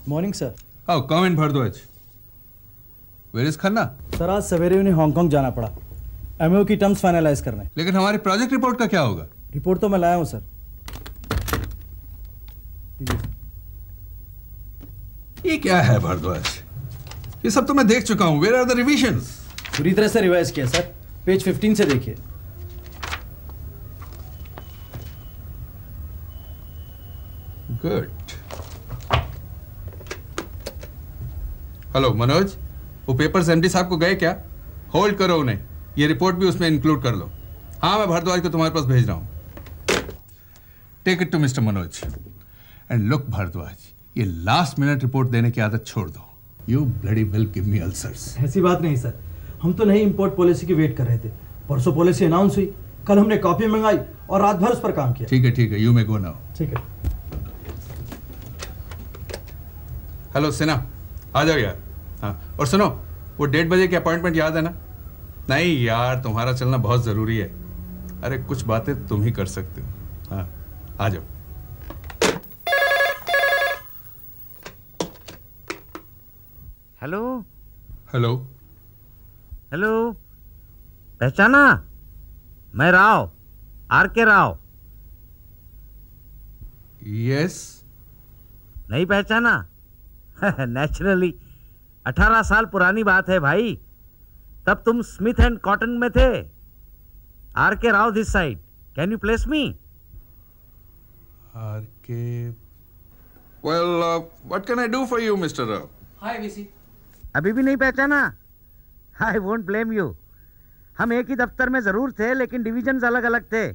Morning sir. Oh, come in, Bhardwaj. Where is Khanna? Sir आज सवेरे उन्हें हांगकांग जाना पड़ा एमओ की टर्म्स फाइनलाइज करने। लेकिन हमारी प्रोजेक्ट रिपोर्ट का क्या होगा? रिपोर्ट तो मैं लाया हूं सर। ये क्या है भारद्वाज? ये सब तो मैं देख चुका हूं। Where are the revisions? पूरी तरह से रिवाइज किया सर। पेज 15 से देखिए। गुड। हेलो मनोज, वो पेपर्स एमडी साहब को गए क्या? होल्ड करो उन्हें, ये रिपोर्ट भी उसमें इंक्लूड कर लो। हाँ, मैं भारद्वाज को तुम्हारे पास भेज रहा हूँ। Take it to mister Manoj and look Bhardwaj, ये लास्ट मिनट रिपोर्ट देने की आदत छोड़ दो। You bloody will give me ulcers. ऐसी बात नहीं सर, हम तो नई इंपोर्ट पॉलिसी की वेट कर रहे थे। परसों पॉलिसी अनाउंस हुई, कल हमने कॉपी मंगाई और रात भर उस पर काम किया। ठीक है, यू मे गो नाउ। ठीक है। हेलो सिन्हा, आ जाओ यार। हाँ, और सुनो, वो 1:30 बजे की अपॉइंटमेंट याद है ना? नहीं यार, तुम्हारा चलना बहुत ज़रूरी है। अरे कुछ बातें तुम ही कर सकते हो। हाँ, आ जाओ। हेलो हेलो हेलो, पहचाना? मैं राव, आर.के. राव। यस। नहीं पहचाना? नेचुरली, 18 साल पुरानी बात है भाई। तब तुम स्मिथ एंड कॉटन में थे। RK. Rao this side, can you place me? RK. Well, what can I do for you mister Rao? Hi VC. अभी भी नहीं पहचाना? I won't blame you. हम एक ही दफ्तर में जरूर थे, लेकिन डिविजन्स अलग अलग थे।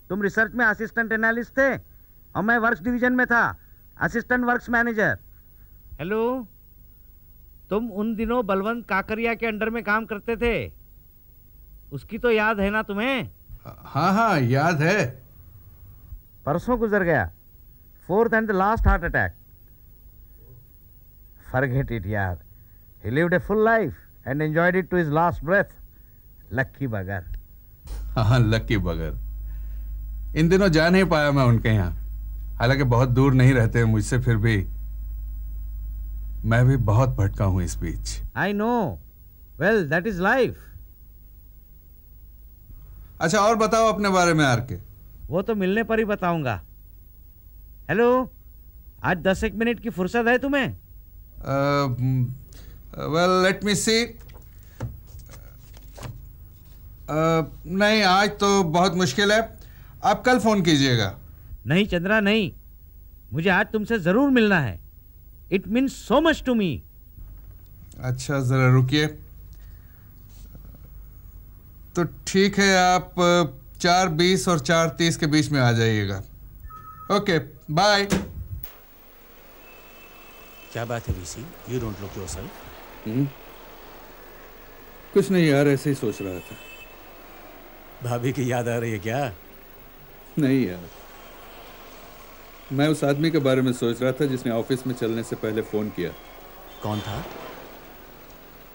तुम रिसर्च में असिस्टेंट एनालिस्ट थे और मैं वर्क्स डिवीजन में था, असिस्टेंट वर्क्स मैनेजर। हेलो, तुम उन दिनों बलवंत काकरिया के अंडर में काम करते थे, उसकी तो याद है ना तुम्हें? हाँ, याद है। परसों गुजर गया, 4th and the last heart attack. Forget it यार, he lived a full life and enjoyed it to his last breath. लक्की बगर। हाँ, लक्की बगर। इन दिनों जा नहीं पाया मैं उनके यहाँ, हालांकि बहुत दूर नहीं रहते मुझसे, फिर भी मैं भी बहुत भटका हूं इस बीच। I know. Well, that is life. अच्छा, और बताओ अपने बारे में आर के। वो तो मिलने पर ही बताऊंगा। हेलो, आज 10 मिनट की फुर्सत है तुम्हें? वेल, लेट मी सी। नहीं, आज तो बहुत मुश्किल है, आप कल फोन कीजिएगा। नहीं चंद्रा, नहीं, मुझे आज तुमसे जरूर मिलना है। It means so much to me. अच्छा, जरा रुकिए। तो ठीक है, आप 4:20 और 4:30 के बीच में आ जाइएगा। Okay, bye. क्या बात है VC? You don't look yourself. कुछ नहीं यार, ऐसे ही सोच रहा था। भाभी की याद आ रही है क्या? नहीं यार, मैं उस आदमी के बारे में सोच रहा था जिसने ऑफिस में चलने से पहले फोन किया। कौन था?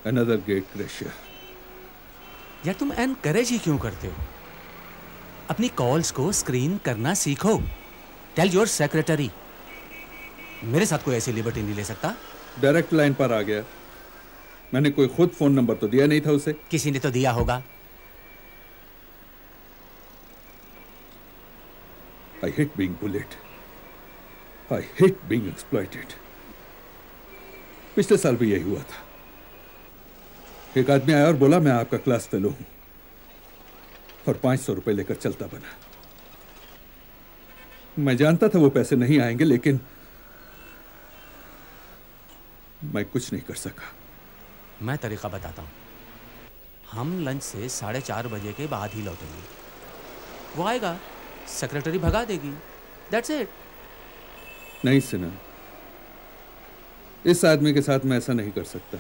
Another great crusher. यार तुम एनकरेज ही क्यों करते हो? अपनी कॉल्स को स्क्रीन करना सीखो। Tell your secretary. मेरे साथ कोई ऐसी लिबर्टी नहीं ले सकता। डायरेक्ट लाइन पर आ गया। मैंने कोई खुद फोन नंबर तो दिया नहीं था उसे। किसी ने तो दिया होगा। I hate being bullied. I hate being exploited. पिछले साल भी यही हुआ था। एक आदमी आया और बोला मैं आपका क्लास फेलो हूं, और 500 रुपए लेकर चलता बना। मैं जानता था वो पैसे नहीं आएंगे, लेकिन मैं कुछ नहीं कर सका। मैं तरीका बताता हूं। हम लंच से 4:30 बजे के बाद ही लौटेंगे। वो आएगा, सेक्रेटरी भगा देगी। That's it. नहीं सिन्हा, इस आदमी के साथ मैं ऐसा नहीं कर सकता।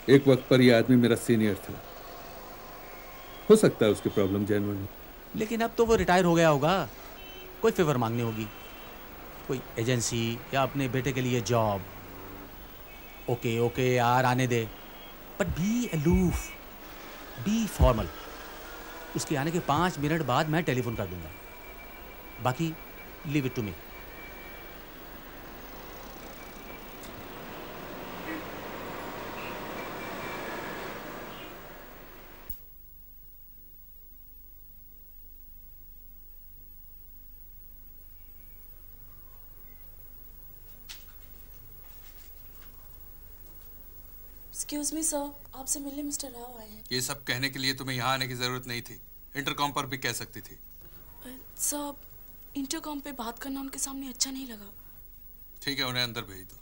एक वक्त पर यह आदमी मेरा सीनियर था। हो सकता है उसकी प्रॉब्लम जेन्युइन है, लेकिन अब तो वो रिटायर हो गया होगा। कोई फेवर मांगनी होगी, कोई एजेंसी या अपने बेटे के लिए जॉब। ओके यार, आने दे, but be aloof, be formal. उसके आने के 5 मिनट बाद मैं टेलीफोन कर दूंगा। बाकी leave it to me. Excuse me sir, आपसे मिलने मिस्टर राव आए हैं। ये सब कहने के लिए तुम्हें यहाँ आने की जरूरत नहीं थी, इंटरकॉम पर भी कह सकती थी। सर, इंटरकॉम पे बात करना उनके सामने अच्छा नहीं लगा। ठीक है, उन्हें अंदर भेज दो।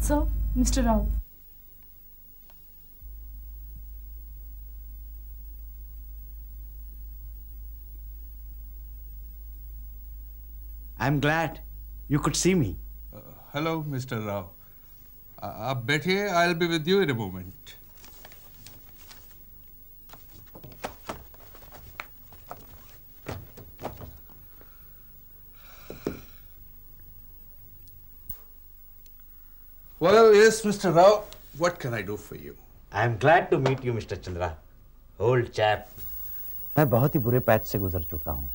Sir, mister Rao. I'm glad you could see me. Hello mister Rao, आप बैठिए, I will be with you in a moment. Well, yes, Mr. Rao, what can I do for you? I'm glad to meet you, Mr. Chandra. Old chap. मैं बहुत ही बुरे patch से गुजर चुका हूँ.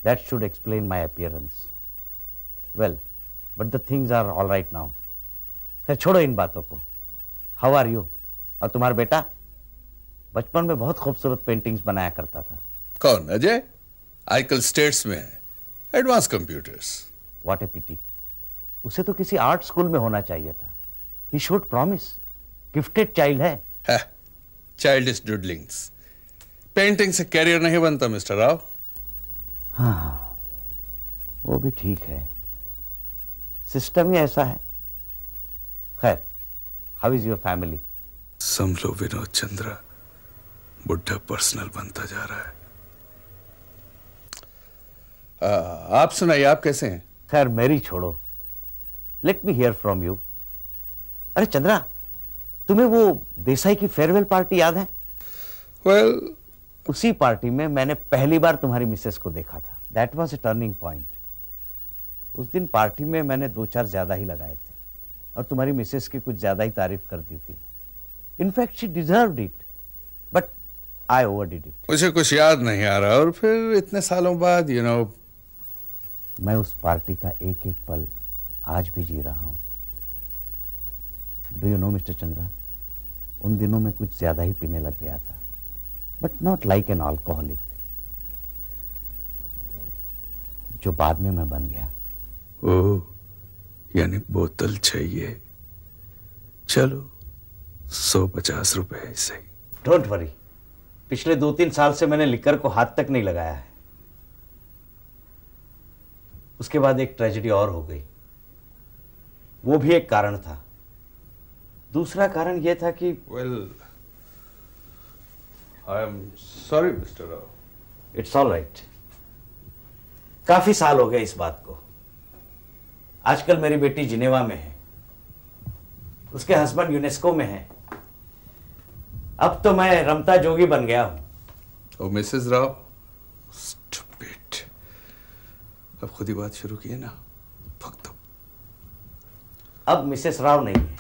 That should explain my appearance. Well, but the things are all right now. खैर छोड़ो इन बातों को. How are you? और तुम्हारा बेटा? बचपन में बहुत खूबसूरत पेंटिंग्स बनाया करता था. कौन? अजय? आजकल स्टेट्स में है. Advance computers. What a pity. उसे तो किसी आर्ट स्कूल में होना चाहिए था. He showed promise. Gifted child है. Childish doodlings. पेंटिंग से कैरियर नहीं बनता मिस्टर राव. हाँ, वो भी ठीक है. सिस्टम ही ऐसा है. खैर, हाउ इज योर फैमिली? समझो विनोद चंद्रा, बुढ़ा पर्सनल बनता जा रहा है. आप सुनाइए, आप कैसे हैं? खैर मेरी छोड़ो. Let me here from you. अरे चंद्रा, तुम्हें वो देसाई की फेयरवेल पार्टी याद है? वेल, उसी पार्टी में मैंने पहली बार तुम्हारी मिसेस को देखा था. That was a turning point. उस दिन पार्टी में मैंने 2-4 ज्यादा ही लगाए थे और तुम्हारी मिसेस की कुछ ज्यादा ही तारीफ कर दी थी. In fact she deserved it, but I overdid it. मुझे कुछ याद नहीं आ रहा. और फिर इतने सालों बाद मैं उस पार्टी का एक एक पल आज भी जी रहा हूं. Do you know mister Chandra, उन दिनों में कुछ ज्यादा ही पीने लग गया था, but not like an alcoholic, जो बाद में मैं बन गया. ओह, यानी बोतल चाहिए. चलो, 150 रुपए ऐसे ही. डोंट वरी, पिछले 2-3 साल से मैंने लिकर को हाथ तक नहीं लगाया है. उसके बाद एक ट्रेजेडी और हो गई. वो भी एक कारण था. दूसरा कारण यह था कि well, I am sorry mister Rao. It's all right. काफी साल हो गए इस बात को. आजकल मेरी बेटी जिनेवा में है, उसके हस्बैंड यूनेस्को में है. अब तो मैं रमता जोगी बन गया हूं. ओ मिसेस राव, स्टूपिड. अब खुद ही बात शुरू की है ना. भक्त. अब मिसेस राव नहीं है.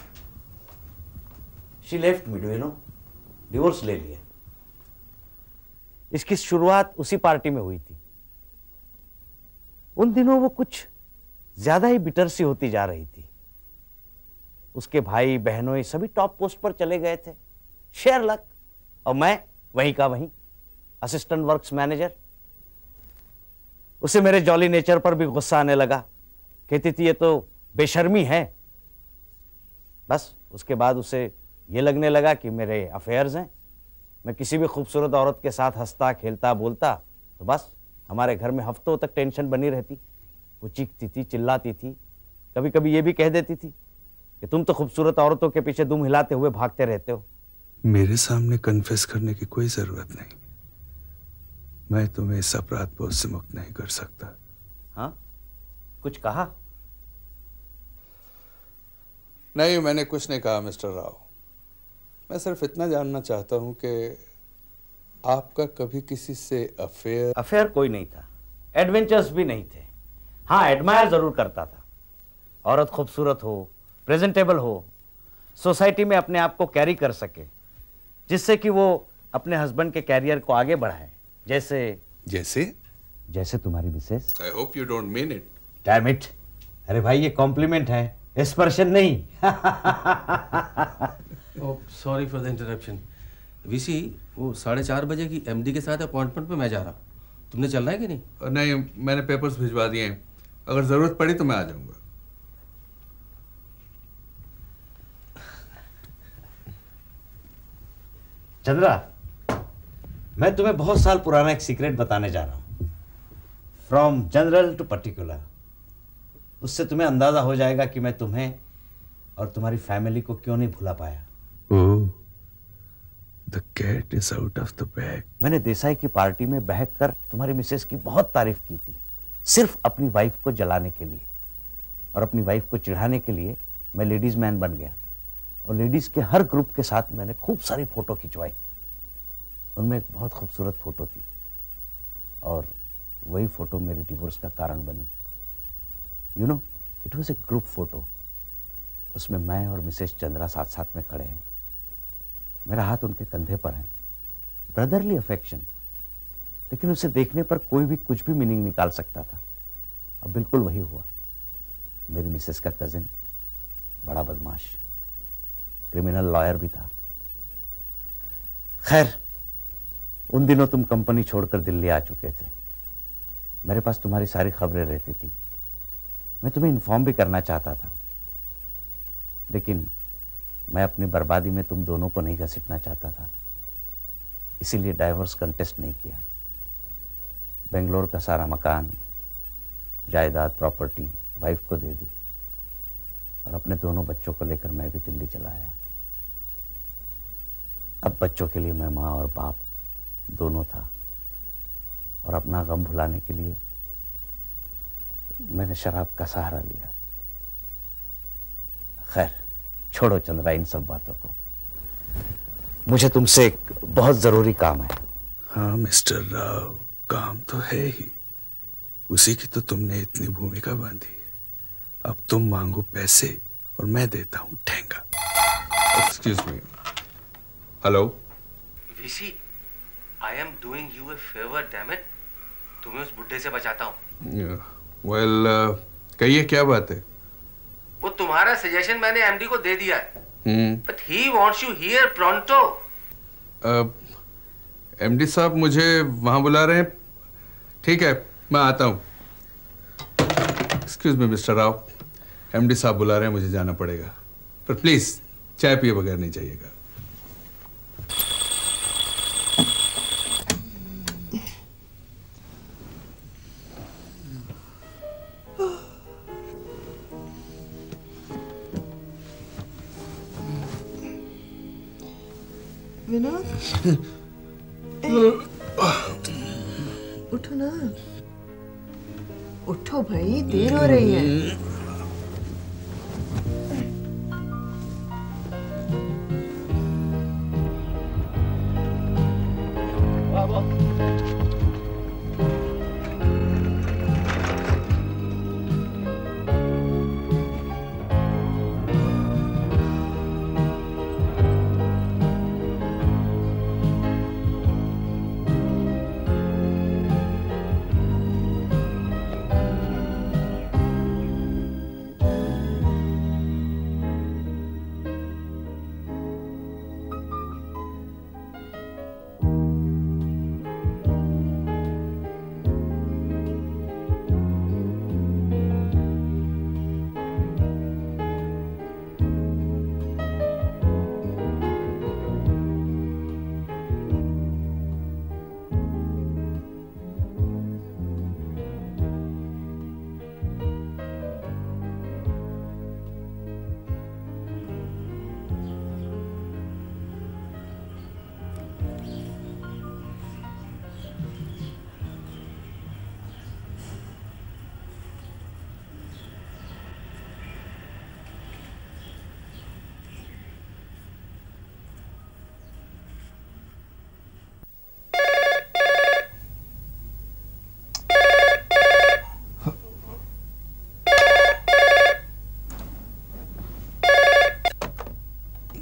She left me, do you know. Divorce ले लिया. इसकी शुरुआत उसी पार्टी में हुई थी. उन दिनों वो कुछ ज्यादा ही बिटर सी होती जा रही थी. उसके भाई बहनों सभी टॉप पोस्ट पर चले गए थे. Share luck. और मैं वहीं का वहीं, असिस्टेंट वर्क्स मैनेजर. उसे मेरे जॉली नेचर पर भी गुस्सा आने लगा. कहती थी ये तो बेशर्मी है. बस उसके बाद उसे ये लगने लगा कि मेरे अफेयर्स हैं. मैं किसी भी खूबसूरत औरत के साथ हंसता खेलता बोलता तो बस हमारे घर में हफ्तों तक टेंशन बनी रहती. वो चीखती थी, चिल्लाती थी. कभी कभी ये भी कह देती थी कि तुम तो खूबसूरत औरतों के पीछे दुम हिलाते हुए भागते रहते हो. मेरे सामने कन्फेस करने की कोई जरूरत नहीं. मैं तुम्हें इस अपराध बोझ से मुक्त नहीं कर सकता. हाँ, कुछ कहा? नहीं, मैंने कुछ नहीं कहा मिस्टर राव. मैं सिर्फ इतना जानना चाहता हूं कि आपका कभी किसी से अफेयर कोई नहीं था. एडवेंचर्स भी नहीं थे. हाँ, एडमायर जरूर करता था. औरत खूबसूरत हो, प्रेजेंटेबल हो, सोसाइटी में अपने आप को कैरी कर सके, जिससे कि वो अपने हस्बैंड के कैरियर को आगे बढ़ाए. जैसे तुम्हारी Mrs. I hope you don't mean it. Damn it. अरे भाई, ये कॉम्प्लीमेंट है, एक्सप्रेशन नहीं. Sorry for the interruption. VC, वो 4:30 बजे की एमडी के साथ अपॉइंटमेंट पे मैं जा रहा हूँ. तुमने चलना है कि नहीं? नहीं, मैंने पेपर्स भिजवा दिए हैं, अगर जरूरत पड़ी तो मैं आ जाऊंगा। चंद्रा, मैं तुम्हें बहुत साल पुराना एक सीक्रेट बताने जा रहा हूं, फ्रॉम जनरल टू पर्टिकुलर। उससे तुम्हें अंदाजा हो जाएगा कि मैं तुम्हें और तुम्हारी फैमिली को क्यों नहीं भुला पाया। Oh, the cat is out of the bag. मैंने देसाई की पार्टी में बहक कर तुम्हारी मिसेस की बहुत तारीफ की थी, सिर्फ अपनी वाइफ को जलाने के लिए। और अपनी वाइफ को चिढ़ाने के लिए मैं लेडीज मैन बन गया और लेडीज के हर ग्रुप के साथ मैंने खूब सारी फोटो खिंचवाई। उनमें एक बहुत खूबसूरत फोटो थी और वही फोटो मेरी डिवोर्स का कारण बनी। You know, it was a group photo. उसमें मैं और मिसेस चंद्रा साथ साथ में खड़े हैं, मेरा हाथ उनके कंधे पर है, ब्रदरली अफेक्शन। लेकिन उसे देखने पर कोई भी कुछ भी मीनिंग निकाल सकता था। अब बिल्कुल वही हुआ। मेरी मिसेस का कजिन बड़ा बदमाश, क्रिमिनल लॉयर भी था। खैर, उन दिनों तुम कंपनी छोड़कर दिल्ली आ चुके थे। मेरे पास तुम्हारी सारी खबरें रहती थी। मैं तुम्हें इन्फॉर्म भी करना चाहता था, लेकिन मैं अपनी बर्बादी में तुम दोनों को नहीं घसीटना चाहता था, इसीलिए डाइवोर्स कंटेस्ट नहीं किया। बेंगलोर का सारा मकान, जायदाद, प्रॉपर्टी वाइफ को दे दी और अपने दोनों बच्चों को लेकर मैं भी दिल्ली चला आया। अब बच्चों के लिए मैं माँ और बाप दोनों था और अपना गम भुलाने के लिए मैंने शराब का सहारा लिया। खैर, छोड़ो चंद्रा इन सब बातों को। मुझे तुमसे एक बहुत जरूरी काम है। हाँ मिस्टर राव, काम तो है ही, उसी की तो तुमने इतनी भूमिका बांधी है। अब तुम मांगो पैसे और मैं देता हूँ ठेंगा। Excuse me. Hello VC, I am doing U A favour, damn it. तुम्हें उस बुड्ढे से बचाता हूँ। वेल, कहिए क्या बात है? वो तुम्हारा सजेशन मैंने एमडी को दे दिया है, but he wants you here pronto. MD साहब मुझे वहां बुला रहे हैं। ठीक है, मैं आता हूँ। Excuse me mister Rao, MD साहब बुला रहे हैं, मुझे जाना पड़ेगा। पर प्लीज चाय पिए बगैर नहीं जाइएगा। विनोद, उठो ना, उठो भाई, देर हो रही है।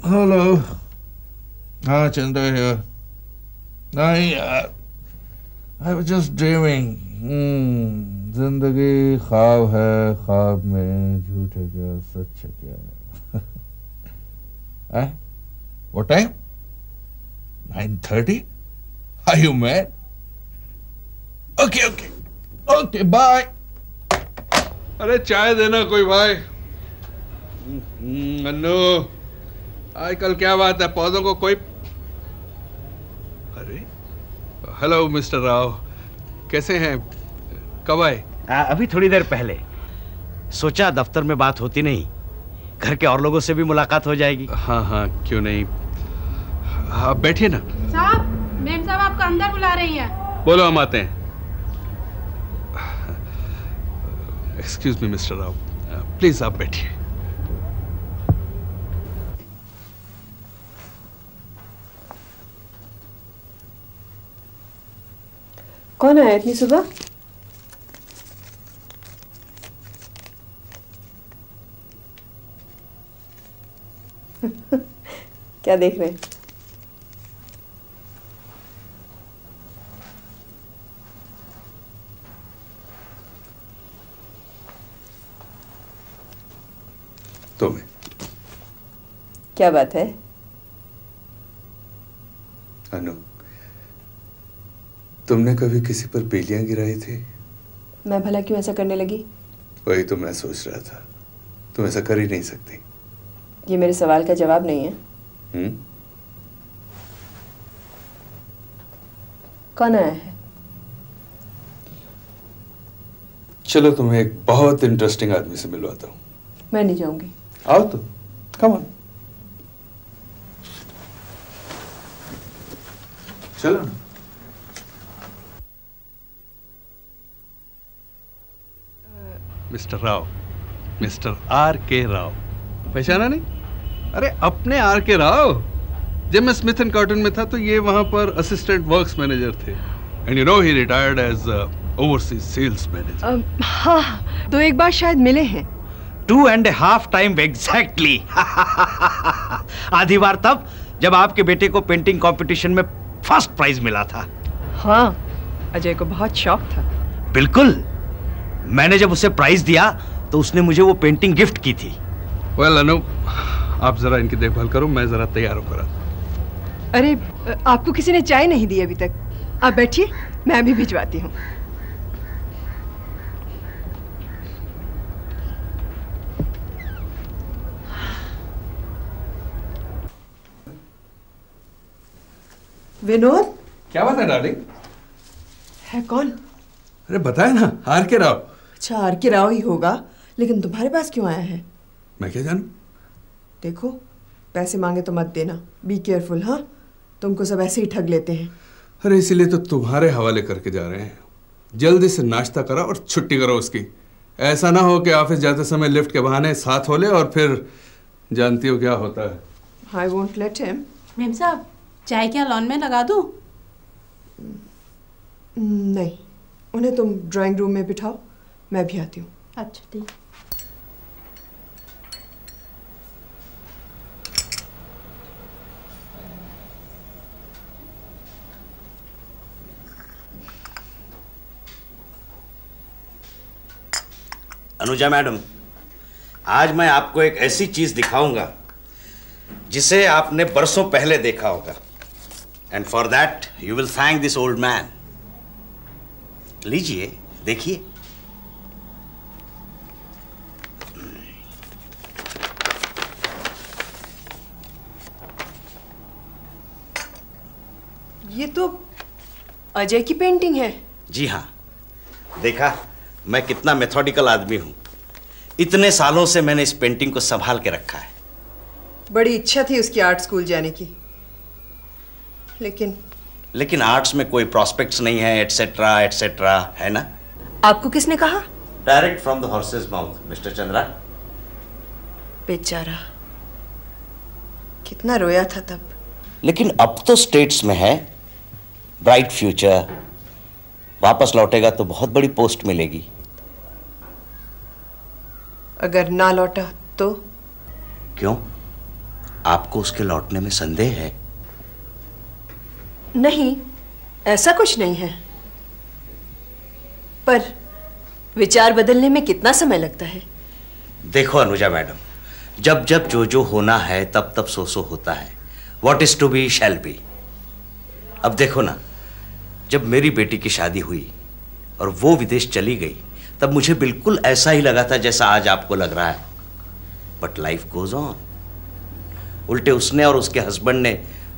हेलो। हाँ, चंद्रा here. नहीं यार, I was just dreaming. जिंदगी ख्वाब है, ख्वाब में झूठ है क्या, सच है क्या? What time? 9:30? Are you mad? Okay okay okay bye. अरे चाय देना कोई भाई। अन्नू, आजकल क्या बात है, पौधों को कोई। अरे हेलो मिस्टर राव, कैसे हैं, कब आए? अभी थोड़ी देर पहले। सोचा दफ्तर में बात होती नहीं, घर के और लोगों से भी मुलाकात हो जाएगी। हाँ हाँ क्यों नहीं, आप बैठिए ना। साहब, मैम साहब आपको अंदर बुला रही हैं। बोलो, हम आते हैं। Excuse me mister Rao, please आप बैठिए। कौन आया इतनी सुबह? क्या देख रहे हैं? तुम्हें क्या बात है? अनु, तुमने कभी किसी पर बेलियां गिराई थी? मैं भला क्यों ऐसा करने लगी? वही तो मैं सोच रहा था, तुम ऐसा कर ही नहीं सकती। ये मेरे सवाल का जवाब नहीं है। कौन आया है? चलो तुम्हें एक बहुत इंटरेस्टिंग आदमी से मिलवाता हूँ। मैं नहीं जाऊंगी। आओ तो, कम ऑन। चलो ना। मिस्टर राव, मिस्टर आर के राव, पहचाना नहीं? अरे अपने आर के राव। जब मैं स्मिथ एंड कार्टन में था तो ये वहां पर असिस्टेंट वर्क्स मैनेजर थे, and you know he retired as overseas sales manager. हाँ, तो एक बार शायद मिले हैं। 2.5 टाइम एग्जैक्टली। आधी बार तब जब आपके बेटे को पेंटिंग कंपटीशन में फर्स्ट प्राइज मिला था। हाँ, अजय को बहुत शौक था। बिल्कुल, मैंने जब उसे प्राइज दिया तो उसने मुझे वो पेंटिंग गिफ्ट की थी। वेल अनु, आप जरा इनकी देखभाल करो, मैं जरा तैयार होकर आता। अरे, आपको किसी ने चाय नहीं दी अभी तक। आप बैठिए, मैं अभी भिजवाती हूँ। विनोद, क्या बात है डार्लिंग? है कौन? अरे बताए ना, आर के राव। अच्छा, आर के राव ही होगा, लेकिन तुम्हारे पास क्यों आया है? मैं क्या जानूं? देखो, पैसे मांगे तो मत देना, बी केयरफुल। हाँ, तुमको सब ऐसे ही ठग लेते हैं। अरे इसीलिए तो तुम्हारे हवाले करके जा रहे हैं। जल्दी से नाश्ता करो और छुट्टी करो उसकी। ऐसा ना हो कि ऑफिस जाते समय लिफ्ट के बहाने साथ हो ले और फिर जानती हो क्या होता है। I won't let him. Ma'am साहब, चाय क्या लॉन में लगा दूं? नहीं, उन्हें तुम ड्राइंग रूम में बिठाओ, मैं भी आती हूँ। अच्छा ठीक। अनुजा मैडम, आज मैं आपको एक ऐसी चीज दिखाऊंगा जिसे आपने बरसों पहले देखा होगा, and for that you will thank this old man. लीजिए, देखिए। ये तो अजय की पेंटिंग है। जी हाँ, देखा मैं कितना मेथोडिकल आदमी हूं। इतने सालों से मैंने इस पेंटिंग को संभाल के रखा है। बड़ी इच्छा थी उसकी आर्ट स्कूल जाने की, लेकिन आर्ट्स में कोई प्रॉस्पेक्ट्स नहीं है, एटसेट्रा एटसेट्रा, है ना? आपको किसने कहा? Direct from the horses mouth, mister Chandra. बेचारा, कितना रोया था तब। लेकिन अब तो स्टेट्स में है, ब्राइट फ्यूचर, वापस लौटेगा तो बहुत बड़ी पोस्ट मिलेगी। अगर ना लौटा तो? क्यों, आपको उसके लौटने में संदेह है? नहीं, ऐसा कुछ नहीं है, पर विचार बदलने में कितना समय लगता है? देखो अनुजा मैडम, जब जब जो होना है तब तब सो होता है। What is to be shall be। अब देखो ना, जब मेरी बेटी की शादी हुई और वो विदेश चली गई तब मुझे बिल्कुल ऐसा ही लगा था जैसा आज आपको लग रहा है। But life goes on. उल्टे उसने और उसके हस्बैंड ने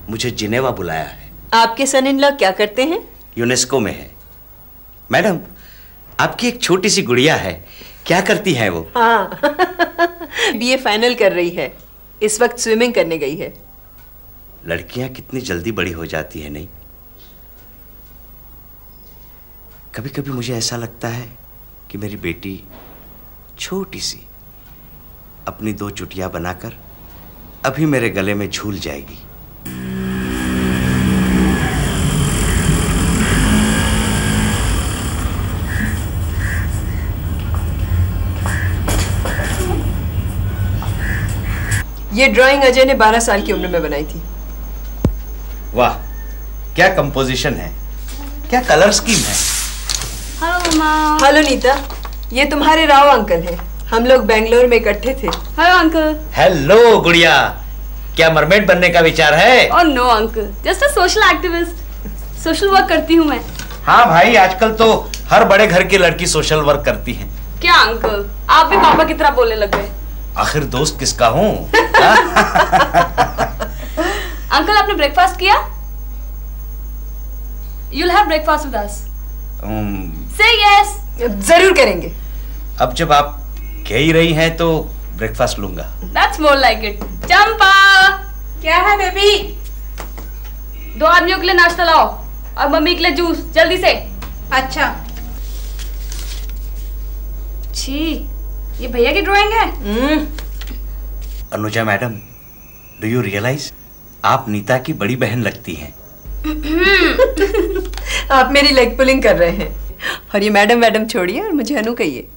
मुझे जिनेवा बुलाया है। आपके सन इन लॉ क्या करते हैं? यूनेस्को में है। मैडम, आपकी एक छोटी सी गुड़िया है, क्या करती है वो? हाँ बीए फाइनल कर रही है, इस वक्त स्विमिंग करने गई है। लड़कियां कितनी जल्दी बड़ी हो जाती है नहीं? कभी कभी मुझे ऐसा लगता है कि मेरी बेटी छोटी सी अपनी 2 चुटिया बनाकर अभी मेरे गले में झूल जाएगी। ये ड्राइंग अजय ने 12 साल की उम्र में बनाई थी। वाह, क्या कंपोजिशन है, क्या कलर स्कीम है। हेलो माँ। हेलो नीता, ये तुम्हारे राव अंकल हैं। हम लोग बेंगलोर में इकट्ठे थे। Hello uncle. हेलो गुड़िया, क्या मरमेड बनने का विचार है? Oh no uncle, just a social activist. Social work करती हूँ मैं। हाँ भाई, आजकल तो हर बड़े घर की लड़की सोशल वर्क करती है। क्या अंकल, आप भी पापा की तरह बोलने लग गए। आखिर दोस्त किसका हूँ? अंकल, आपने ब्रेकफास्ट किया? You'll have breakfast with us. Say yes. जरूर करेंगे। अब जब आप कह ही रही हैं तो ब्रेकफास्ट लूंगा। That's more like it. चंपा, क्या है बेबी? 2 आदमियों के लिए नाश्ता लाओ और मम्मी के लिए जूस, जल्दी से। अच्छा। छी, ये भैया की ड्राइंग है। Anuja madam, do you realise आप नीता की बड़ी बहन लगती हैं। आप मेरी लेग पुलिंग कर रहे हैं। और ये मैडम मैडम छोड़िए और मुझे अनु कहिए।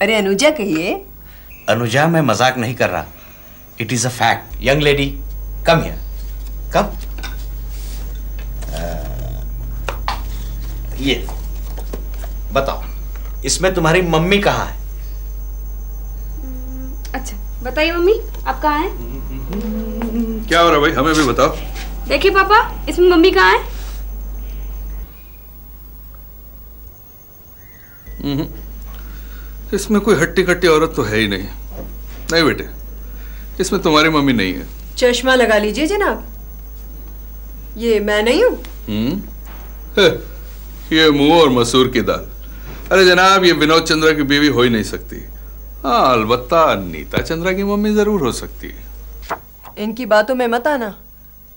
अरे अनुजा कहिए। अनुजा, मैं मजाक नहीं कर रहा, it is a fact. Young lady, come here, come. ये बताओ, इसमें तुम्हारी मम्मी कहाँ है? अच्छा बताइए मम्मी, आप कहाँ हैं? क्या हो रहा भाई, हमें भी बताओ। देखिए पापा, इसमें मम्मी कहाँ है? इसमें कोई हट्टी कट्टी औरत तो है ही नहीं। नहीं बेटे, इसमें तुम्हारी मम्मी नहीं है। चश्मा लगा लीजिए जनाब, ये मैं नहीं हूँ। ये मुंह और मसूर की दाल। अरे जनाब, ये विनोद चंद्रा की बीवी हो ही नहीं सकती। हाँ, अलबत्ता नीता चंद्रा की मम्मी जरूर हो सकती है। इनकी बातों में मत आना,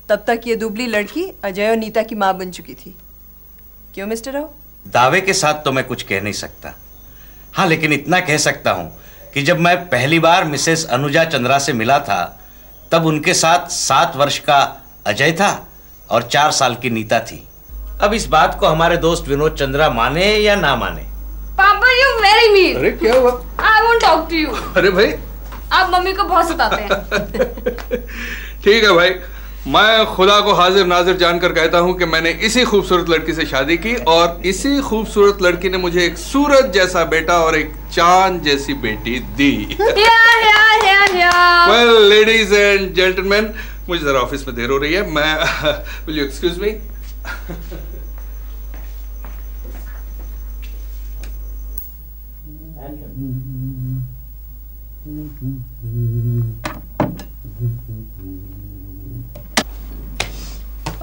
तब तक ये दुबली लड़की अजय और नीता की माँ बन चुकी थी। क्यों मिस्टर राव? दावे के साथ तो मैं कुछ कह नहीं सकता। हाँ, लेकिन इतना कह सकता हूं कि जब मैं पहली बार मिसेस अनुजा चंद्रा से मिला था तब उनके साथ 7 वर्ष का अजय था और 4 साल की नीता थी। अब इस बात को हमारे दोस्त विनोद चंद्रा माने या ना माने। पापा, यू वेरी मीन। अरे क्या हुआ? I won't talk to you. अरे भाई, आप मम्मी को बहुत सताते हैं। ठीक है भाई, मैं खुदा को हाजिर नाजिर जानकर कहता हूं कि मैंने इसी खूबसूरत लड़की से शादी की और इसी खूबसूरत लड़की ने मुझे एक सूरज जैसा बेटा और एक चांद जैसी बेटी दी। वेल लेडीज एंड जेंटलमैन, मुझे जरा ऑफिस में देर हो रही है। मैं will you excuse me?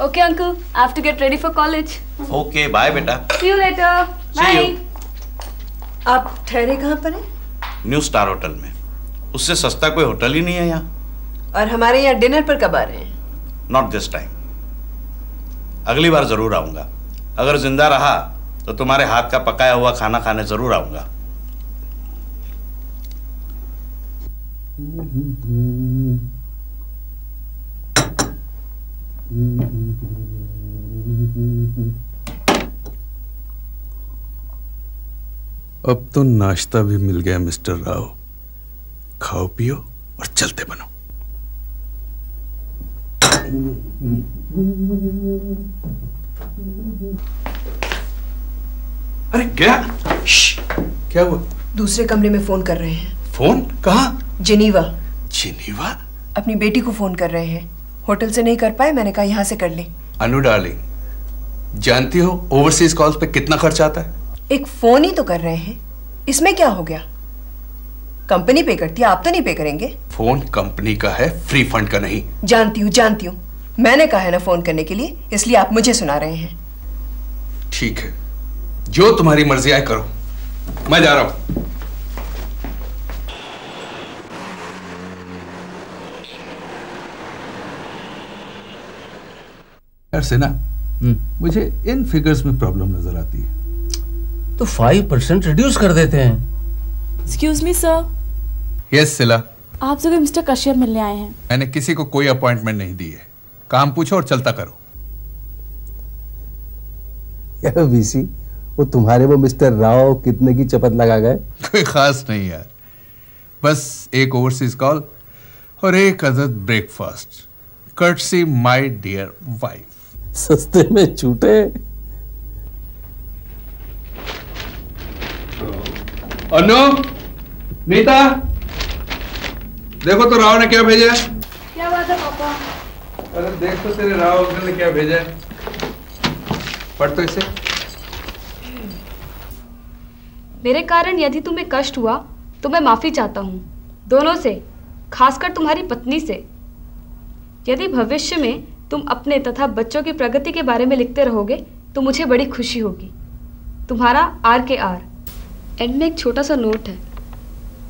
Okay, uncle. I have to get ready for college. Okay, bye बेटा। See you later. See you. Bye. आप ठहरे कहाँ पर हैं? न्यू स्टार होटल में। उससे सस्ता कोई होटल ही नहीं है यहाँ। और हमारे यहाँ डिनर पर कब आ रहे हैं? नॉट दिस टाइम, अगली बार जरूर आऊंगा। अगर जिंदा रहा तो तुम्हारे हाथ का पकाया हुआ खाना खाने जरूर आऊंगा। अब तो नाश्ता भी मिल गया मिस्टर राव। खाओ पियो और चलते बनो। अरे क्या? क्या हुआ? दूसरे कमरे में फोन कर रहे हैं। फोन? कहाँ? जिनीवा। जिनीवा? अपनी बेटी को फोन कर रहे हैं। होटल से नहीं कर पाए, मैंने कहा यहाँ से कर लें। अनु डार्लिंग, जानती हो ओवरसीज कॉल्स पे कितना खर्च आता है? एक फोन ही तो कर रहे हैं, इसमें क्या हो गया? कंपनी पे करती है, आप तो नहीं पे करेंगे। फोन कंपनी का है, फ्री फंड का नहीं। जानती हूँ। मैंने कहा है ना फोन करने के लिए, इसलिए आप मुझे सुना रहे हैं। ठीक है, जो तुम्हारी मर्जी आए करो, मैं जा रहा हूं। यार सेना, मुझे इन फिगर्स में प्रॉब्लम नजर आती है। तो 5% रिड्यूस कर देते हैं। Excuse me sir. यस सिला। आपसे कोई मिस्टर कश्यप मिलने आए हैं। मैंने किसी को कोई अपॉइंटमेंट नहीं दी है। काम पूछो और चलता करो। यार वीसी, वो तुम्हारे वो मिस्टर राव कितने की चपत लगा गए? कोई खास नहीं यार, बस एक ओवरसीज कॉल और एक अदद breakfast, courtesy my dear wife. सस्ते में छूटे। अनु, नीता, देखो तो राव ने क्या भेजा है। क्या बात है पापा? अरे देख तो तेरे राव अंकल ने क्या भेजा है, पढ़ तो इसे। मेरे कारण यदि तुम्हें कष्ट हुआ तो मैं माफी चाहता हूँ, दोनों से, खासकर तुम्हारी पत्नी से। यदि भविष्य में तुम अपने तथा बच्चों की प्रगति के बारे में लिखते रहोगे तो मुझे बड़ी खुशी होगी। तुम्हारा RKR। एंड में एक छोटा सा नोट है,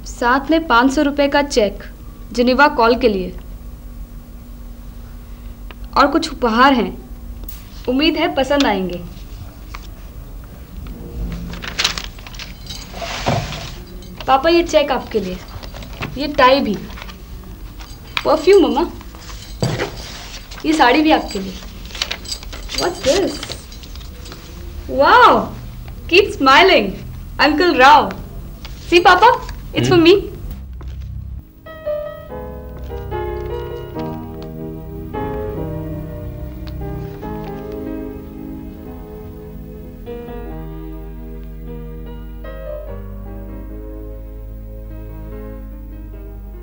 साथ में 500 रुपये का चेक जिनेवा कॉल के लिए, और कुछ उपहार हैं, उम्मीद है पसंद आएंगे। पापा ये चेक आपके लिए, ये टाई भी, परफ्यूम मम्मा, ये साड़ी भी आपके लिए। What's this? Wow! Keep smiling, Uncle Rao. See, Papa, it's for me.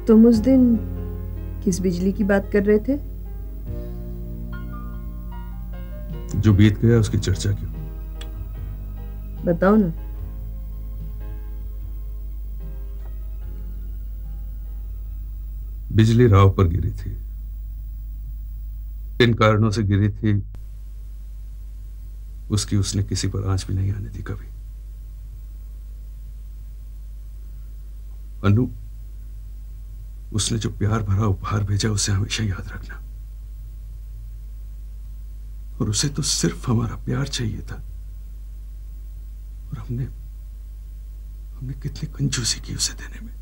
तुम उस दिन किस बिजली की बात कर रहे थे? जो बीत गया उसकी चर्चा क्यों? बताओ ना। बिजली राव पर गिरी थी। किन कारणों से गिरी थी उसकी उसने किसी पर आंच भी नहीं आने दी कभी। अनु, उसने जो प्यार भरा उपहार भेजा उसे हमेशा याद रखना। और उसे तो सिर्फ हमारा प्यार चाहिए था, और हमने कितनी कंजूसी की उसे देने में।